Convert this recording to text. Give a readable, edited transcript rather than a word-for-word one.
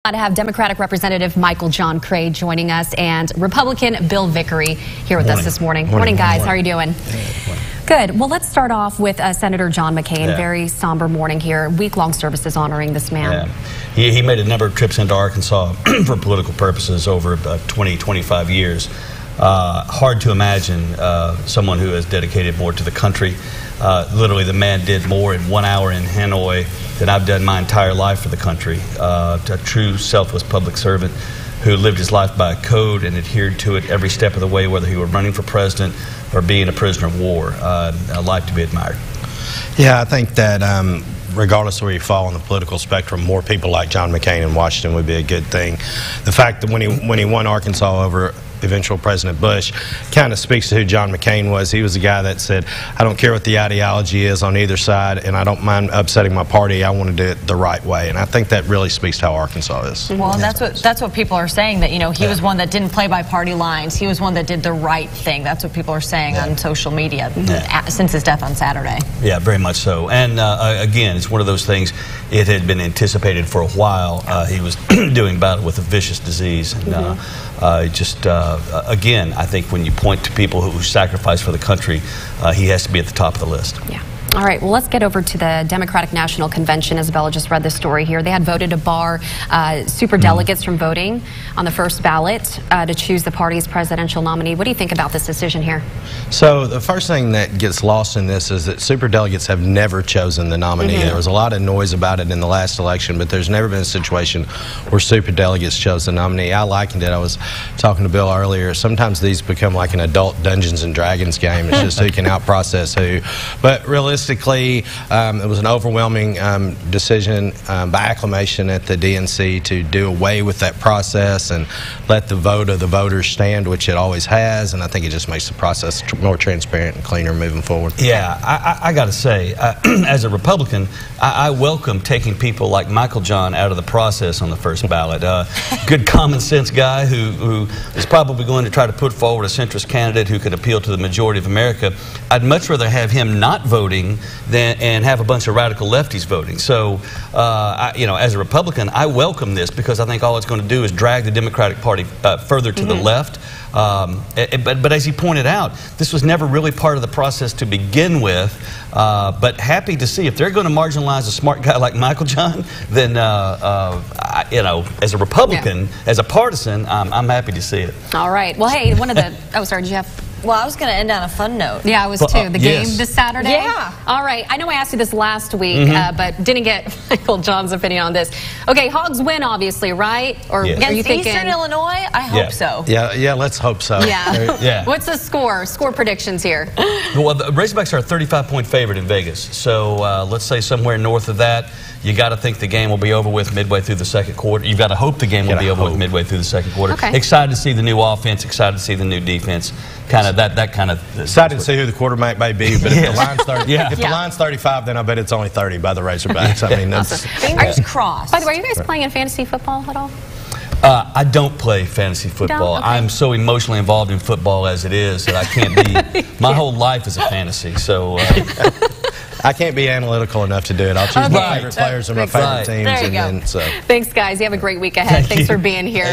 To have Democratic Representative Michael John Cray joining us and Republican Bill Vickery here with us this morning. Morning, guys. How are you doing? Good. Well, let's start off with Senator John McCain. Very somber morning here. Week-long services honoring this man. He made a number of trips into Arkansas for political purposes over 20, 25 years. Hard to imagine someone who has dedicated more to the country. Literally, the man did more in 1 hour in Hanoi than I've done my entire life for the country. A true selfless public servant who lived his life by a code and adhered to it every step of the way, whether he were running for president or being a prisoner of war. A life to be admired. Yeah, I think that regardless of where you fall on the political spectrum, more people like John McCain in Washington would be a good thing. The fact that when he won Arkansas over eventual President Bush kind of speaks to who John McCain was. He was the guy that said, I don't care what the ideology is on either side, and I don't mind upsetting my party. I want to do it the right way. And I think that really speaks to how Arkansas is. Well, and that's what people are saying, that, you know, he was one that didn't play by party lines. He was one that did the right thing. That's what people are saying on social media since his death on Saturday. Yeah, very much so. And again, it's one of those things, it had been anticipated for a while. He was doing battle with a vicious disease. And again, I think when you point to people who sacrifice for the country, he has to be at the top of the list. Yeah. All right, well, let's get over to the Democratic National Convention. Isabella just read the story here. They had voted to bar superdelegates from voting on the first ballot to choose the party's presidential nominee. What do you think about this decision here? So the first thing that gets lost in this is that superdelegates have never chosen the nominee. There was a lot of noise about it in the last election, but there's never been a situation where superdelegates chose the nominee. I likened it. I was talking to Bill earlier. Sometimes these become like an adult Dungeons and Dragons game. It's just who can out-process who. But realistically, it was an overwhelming decision by acclamation at the DNC to do away with that process and let the vote of the voters stand, which it always has, and I think it just makes the process more transparent and cleaner moving forward. Yeah, I got to say, as a Republican, I welcome taking people like Michael John out of the process on the first ballot. Good common sense guy who is probably going to try to put forward a centrist candidate who could appeal to the majority of America. I'd much rather have him not voting and have a bunch of radical lefties voting. So, you know, as a Republican, I welcome this because I think all it's going to do is drag the Democratic Party further to the left. But as he pointed out, this was never really part of the process to begin with. But happy to see if they're going to marginalize a smart guy like Michael John, then you know, as a Republican, as a partisan, I'm happy to see it. All right. Well, hey, one of the oh, sorry, did you have? Well, I was going to end on a fun note. Yeah, I was too. The game this Saturday? Yeah. All right. I know I asked you this last week, but didn't get Michael John's opinion on this. Okay, Hogs win, obviously, right? Or against are you thinking Eastern Illinois? I hope so. Yeah, let's hope so. Yeah. What's the score? Score predictions here. Well, the Razorbacks are a 35-point favorite in Vegas. So let's say somewhere north of that. You got to think the game will be over with midway through the second quarter. You've got to hope the game will be over with midway through the second quarter. Excited to see the new offense. Excited to see the new defense. Kind of that kind of. Excited to see who the quarterback may be. But if the line's 30, if the line's 35, then I bet it's only 30 by the Razorbacks. I mean, that's fingers crossed. By the way, are you guys playing in fantasy football at all? I don't play fantasy football. I'm so emotionally involved in football as it is that I can't be. My whole life is a fantasy. So. I can't be analytical enough to do it. I'll choose my favorite players and my favorite teams. There you go. Thanks, guys. You have a great week ahead. Thanks for being here.